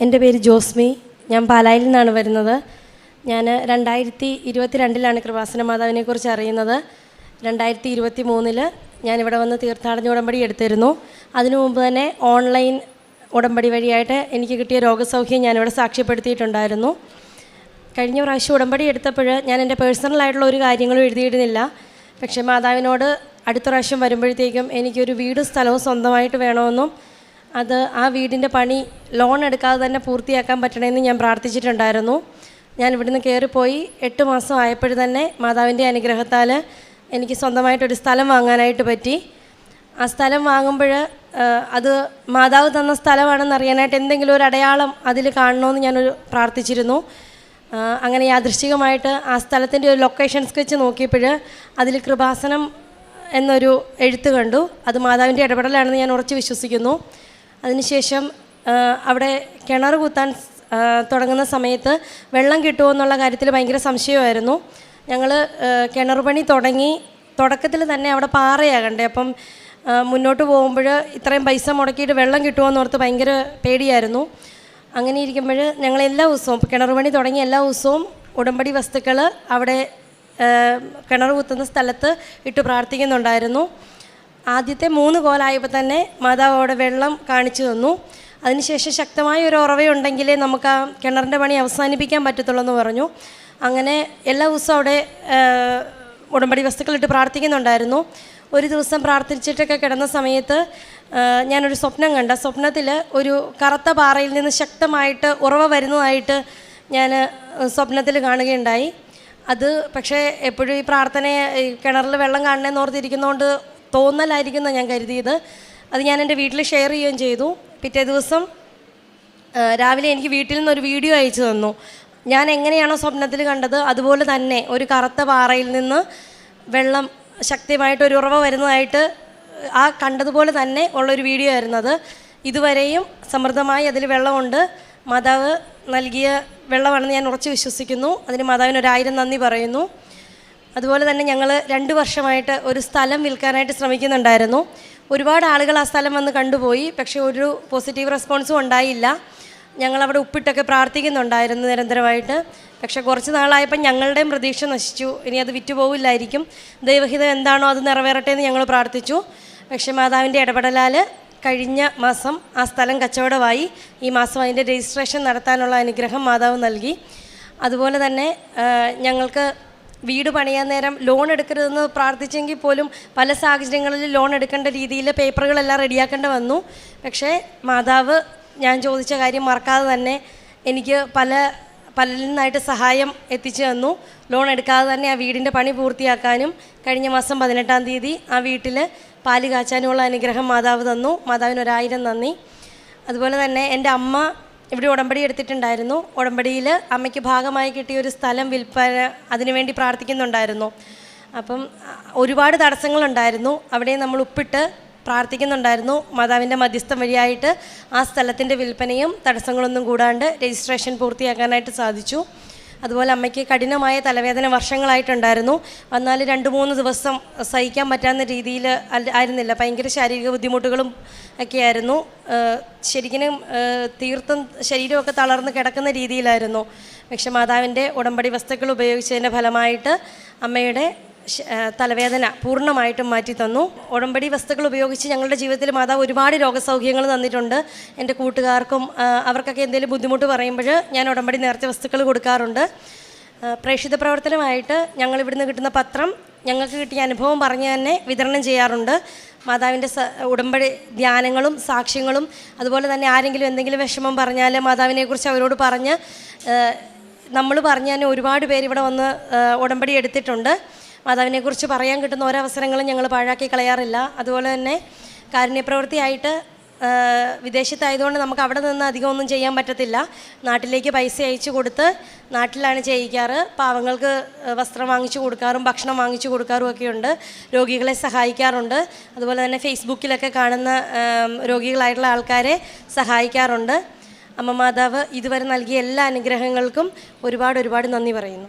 എൻ്റെ പേര് ജോസ്മി. ഞാൻ പാലായിൽ നിന്നാണ് വരുന്നത്. ഞാൻ 2022 കൃപാസന മാതാവിനെക്കുറിച്ച് അറിയുന്നത്. 2023 ഞാനിവിടെ വന്ന് തീർത്ഥാടന ഉടമ്പടി എടുത്തിരുന്നു. അതിനു മുമ്പ് തന്നെ ഓൺലൈൻ ഉടമ്പടി വഴിയായിട്ട് എനിക്ക് കിട്ടിയ രോഗസൗഖ്യം ഞാനിവിടെ സാക്ഷ്യപ്പെടുത്തിയിട്ടുണ്ടായിരുന്നു. കഴിഞ്ഞ പ്രാവശ്യം ഉടമ്പടി എടുത്തപ്പോൾ ഞാൻ എൻ്റെ പേഴ്സണലായിട്ടുള്ള ഒരു കാര്യങ്ങളും എഴുതിയിരുന്നില്ല. പക്ഷേ മാതാവിനോട് അടുത്ത പ്രാവശ്യം വരുമ്പോഴത്തേക്കും എനിക്കൊരു വീടും സ്ഥലവും സ്വന്തമായിട്ട് വേണമെന്നും അത് ആ വീടിൻ്റെ പണി ലോൺ എടുക്കാതെ തന്നെ പൂർത്തിയാക്കാൻ പറ്റണമെന്ന് ഞാൻ പ്രാർത്ഥിച്ചിട്ടുണ്ടായിരുന്നു. ഞാൻ ഇവിടുന്ന് കയറിപ്പോയി 8 മാസം ആയപ്പോഴും തന്നെ മാതാവിൻ്റെ അനുഗ്രഹത്താൽ എനിക്ക് സ്വന്തമായിട്ടൊരു സ്ഥലം വാങ്ങാനായിട്ട് പറ്റി. ആ സ്ഥലം വാങ്ങുമ്പോൾ അത് മാതാവ് തന്ന സ്ഥലമാണെന്ന് അറിയാനായിട്ട് എന്തെങ്കിലും ഒരു അടയാളം അതിൽ കാണണമെന്ന് ഞാനൊരു പ്രാർത്ഥിച്ചിരുന്നു. അങ്ങനെ യാദൃശ്ചികമായിട്ട് ആ സ്ഥലത്തിൻ്റെ ഒരു ലൊക്കേഷൻ സ്കെച്ച് നോക്കിയപ്പോൾ അതിൽ കൃപാസനം എന്നൊരു എഴുത്ത് കണ്ടു. അത് മാതാവിൻ്റെ ഇടപെടലാണെന്ന് ഞാൻ ഉറച്ച് വിശ്വസിക്കുന്നു. അതിനുശേഷം അവിടെ കിണർ കുത്താൻ തുടങ്ങുന്ന സമയത്ത് വെള്ളം കിട്ടുമോ എന്നുള്ള കാര്യത്തിൽ ഭയങ്കര സംശയമായിരുന്നു. ഞങ്ങൾ കിണർ പണി തുടക്കത്തിൽ തന്നെ അവിടെ പാറയാകണ്ടേ, അപ്പം മുന്നോട്ട് പോകുമ്പോൾ ഇത്രയും പൈസ മുടക്കിയിട്ട് വെള്ളം കിട്ടുമോ എന്നോർത്ത് ഭയങ്കര പേടിയായിരുന്നു. അങ്ങനെ ഇരിക്കുമ്പോൾ ഞങ്ങൾ എല്ലാ ദിവസവും കിണർ പണി തുടങ്ങിയ എല്ലാ ദിവസവും ഉടമ്പടി വസ്തുക്കൾ അവിടെ കിണർ കുത്തുന്ന സ്ഥലത്ത് ഇട്ട് പ്രാർത്ഥിക്കുന്നുണ്ടായിരുന്നു. ആദ്യത്തെ 3 കോലായപ്പോൾ തന്നെ മാതാവ് അവിടെ വെള്ളം കാണിച്ചു തന്നു. അതിനുശേഷം ശക്തമായ ഒരു ഉറവയുണ്ടെങ്കിലേ നമുക്ക് ആ കിണറിൻ്റെ പണി അവസാനിപ്പിക്കാൻ പറ്റത്തുള്ളൂ എന്ന് പറഞ്ഞു. അങ്ങനെ എല്ലാ ദിവസവും അവിടെ ഉടമ്പടി വസ്തുക്കളിട്ട് പ്രാർത്ഥിക്കുന്നുണ്ടായിരുന്നു. ഒരു ദിവസം പ്രാർത്ഥിച്ചിട്ടൊക്കെ കിടന്ന സമയത്ത് ഞാനൊരു സ്വപ്നം കണ്ട. സ്വപ്നത്തിൽ ഒരു കറുത്ത പാറയിൽ നിന്ന് ശക്തമായിട്ട് ഉറവ വരുന്നതായിട്ട് ഞാൻ സ്വപ്നത്തിൽ കാണുകയുണ്ടായി. അത് പക്ഷേ എപ്പോഴും ഈ കിണറിൽ വെള്ളം കാണണമെന്ന് ഓർത്തിരിക്കുന്നതുകൊണ്ട് തോന്നലായിരിക്കുന്ന ഞാൻ കരുതിയത്. അത് ഞാൻ എൻ്റെ വീട്ടിൽ ഷെയർ ചെയ്യുകയും ചെയ്തു. പിറ്റേ ദിവസം രാവിലെ എനിക്ക് വീട്ടിൽ നിന്നൊരു വീഡിയോ അയച്ചു തന്നു. ഞാൻ എങ്ങനെയാണോ സ്വപ്നത്തിൽ കണ്ടത് അതുപോലെ തന്നെ ഒരു കറുത്ത പാറയിൽ നിന്ന് വെള്ളം ശക്തമായിട്ടൊരു ഉറവ വരുന്നതായിട്ട് ആ കണ്ടതുപോലെ തന്നെ ഉള്ളൊരു വീഡിയോ ആയിരുന്നു അത്. ഇതുവരെയും സമൃദ്ധമായി അതിൽ വെള്ളമുണ്ട്. മാതാവ് നൽകിയ വെള്ളമാണെന്ന് ഞാൻ ഉറച്ച് വിശ്വസിക്കുന്നു. അതിന് മാതാവിന് 1000 നന്ദി പറയുന്നു. അതുപോലെ തന്നെ ഞങ്ങൾ 2 വർഷമായിട്ട് ഒരു സ്ഥലം വിൽക്കാനായിട്ട് ശ്രമിക്കുന്നുണ്ടായിരുന്നു. ഒരുപാട് ആളുകൾ ആ സ്ഥലം വന്ന് കണ്ടുപോയി. പക്ഷേ ഒരു പോസിറ്റീവ് റെസ്പോൺസും ഉണ്ടായില്ല. ഞങ്ങളവിടെ ഉപ്പിട്ടൊക്കെ പ്രാർത്ഥിക്കുന്നുണ്ടായിരുന്നു നിരന്തരമായിട്ട്. പക്ഷേ കുറച്ച് നാളായപ്പോൾ ഞങ്ങളുടെയും പ്രതീക്ഷ നശിച്ചു. ഇനി അത് വിറ്റുപോകില്ലായിരിക്കും, ദൈവഹിതം എന്താണോ അത് നിറവേറട്ടെ എന്ന് ഞങ്ങൾ പ്രാർത്ഥിച്ചു. പക്ഷേ മാതാവിൻ്റെ ഇടപെടലാൽ കഴിഞ്ഞ മാസം ആ സ്ഥലം കച്ചവടമായി. ഈ മാസം അതിൻ്റെ രജിസ്ട്രേഷൻ നടത്താനുള്ള അനുഗ്രഹം മാതാവ് നൽകി. അതുപോലെ തന്നെ ഞങ്ങൾക്ക് വീട് പണിയാൻ നേരം ലോൺ എടുക്കരുതെന്ന് പ്രാർത്ഥിച്ചെങ്കിൽ പോലും പല സാഹചര്യങ്ങളിൽ ലോൺ എടുക്കേണ്ട രീതിയിൽ പേപ്പറുകളെല്ലാം റെഡിയാക്കേണ്ടി വന്നു. പക്ഷേ മാതാവ് ഞാൻ ചോദിച്ച കാര്യം മറക്കാതെ തന്നെ എനിക്ക് പലരിൽ നിന്നായിട്ട് സഹായം എത്തിച്ചു തന്നു. ലോൺ എടുക്കാതെ തന്നെ ആ വീടിൻ്റെ പണി പൂർത്തിയാക്കാനും കഴിഞ്ഞ മാസം 18-ാം തീയതി ആ വീട്ടിൽ പാല് കാച്ചാനുമുള്ള അനുഗ്രഹം മാതാവ് തന്നു. മാതാവിന് 1000 നന്ദി. അതുപോലെ തന്നെ എൻ്റെ അമ്മ ഇവിടെ ഉടമ്പടി എടുത്തിട്ടുണ്ടായിരുന്നു. ഉടമ്പടിയിൽ അമ്മയ്ക്ക് ഭാഗമായി കിട്ടിയ ഒരു സ്ഥലം വിൽപ്പന അതിനുവേണ്ടി പ്രാർത്ഥിക്കുന്നുണ്ടായിരുന്നു. അപ്പം ഒരുപാട് തടസ്സങ്ങളുണ്ടായിരുന്നു. അവിടെ നമ്മൾ ഉപ്പിട്ട് പ്രാർത്ഥിക്കുന്നുണ്ടായിരുന്നു. മാതാവിൻ്റെ മധ്യസ്ഥം വഴിയായിട്ട് ആ സ്ഥലത്തിൻ്റെ വിൽപ്പനയും തടസ്സങ്ങളൊന്നും കൂടാണ്ട് രജിസ്ട്രേഷൻ പൂർത്തിയാക്കാനായിട്ട് സാധിച്ചു. അതുപോലെ അമ്മയ്ക്ക് കഠിനമായ തലവേദന വർഷങ്ങളായിട്ടുണ്ടായിരുന്നു. വന്നാൽ 2-3 ദിവസം സഹിക്കാൻ പറ്റാവുന്ന രീതിയിൽ ആയിരുന്നില്ല. ഭയങ്കര ശാരീരിക ബുദ്ധിമുട്ടുകളും ഒക്കെയായിരുന്നു. ശരിക്കും തീർത്തും ശരീരമൊക്കെ തളർന്ന് കിടക്കുന്ന രീതിയിലായിരുന്നു. പക്ഷെ മാതാവിൻ്റെ ഉടമ്പടി വസ്തുക്കൾ ഉപയോഗിച്ചതിൻ്റെ ഫലമായിട്ട് അമ്മയുടെ തലവേദന പൂർണ്ണമായിട്ടും മാറ്റി തന്നു. ഉടമ്പടി വസ്തുക്കൾ ഉപയോഗിച്ച് ഞങ്ങളുടെ ജീവിതത്തിൽ മാതാവ് ഒരുപാട് രോഗസൗഖ്യങ്ങൾ തന്നിട്ടുണ്ട്. എൻ്റെ കൂട്ടുകാർക്കും അവർക്കൊക്കെ എന്തെങ്കിലും ബുദ്ധിമുട്ട് പറയുമ്പോൾ ഞാൻ ഉടമ്പടി നേർച്ച വസ്തുക്കൾ കൊടുക്കാറുണ്ട്. പ്രേക്ഷിത പ്രവർത്തനമായിട്ട് ഞങ്ങൾ ഇവിടുന്ന് കിട്ടുന്ന പത്രം ഞങ്ങൾക്ക് കിട്ടിയ അനുഭവം പറഞ്ഞ് തന്നെ വിതരണം ചെയ്യാറുണ്ട്. മാതാവിൻ്റെ ഉടമ്പടി ധ്യാനങ്ങളും സാക്ഷ്യങ്ങളും അതുപോലെ തന്നെ ആരെങ്കിലും എന്തെങ്കിലും വിഷമം പറഞ്ഞാൽ മാതാവിനെക്കുറിച്ച് അവരോട് പറഞ്ഞ് നമ്മൾ പറഞ്ഞു തന്നെ ഒരുപാട് പേര് ഇവിടെ വന്ന് ഉടമ്പടി എടുത്തിട്ടുണ്ട്. മാതാവിനെക്കുറിച്ച് പറയാൻ കിട്ടുന്ന ഓരോ അവസരങ്ങളും ഞങ്ങൾ പാഴാക്കി കളയാറില്ല. അതുപോലെ തന്നെ കാരുണ്യപ്രവൃത്തിയായിട്ട് വിദേശത്തായതുകൊണ്ട് നമുക്ക് അവിടെ നിന്ന് അധികം ഒന്നും ചെയ്യാൻ പറ്റത്തില്ല. നാട്ടിലേക്ക് പൈസ അയച്ചു കൊടുത്ത് നാട്ടിലാണ് ചെയ്യിക്കാറ്. പാവങ്ങൾക്ക് വസ്ത്രം വാങ്ങിച്ചു കൊടുക്കാറും ഭക്ഷണം വാങ്ങിച്ചു കൊടുക്കാറും ഒക്കെയുണ്ട്. രോഗികളെ സഹായിക്കാറുണ്ട്. അതുപോലെ തന്നെ ഫേസ്ബുക്കിലൊക്കെ കാണുന്ന രോഗികളായിട്ടുള്ള ആൾക്കാരെ സഹായിക്കാറുണ്ട്. അമ്മ മാതാവ് ഇതുവരെ നൽകിയ എല്ലാ അനുഗ്രഹങ്ങൾക്കും ഒരുപാട് നന്ദി പറയുന്നു.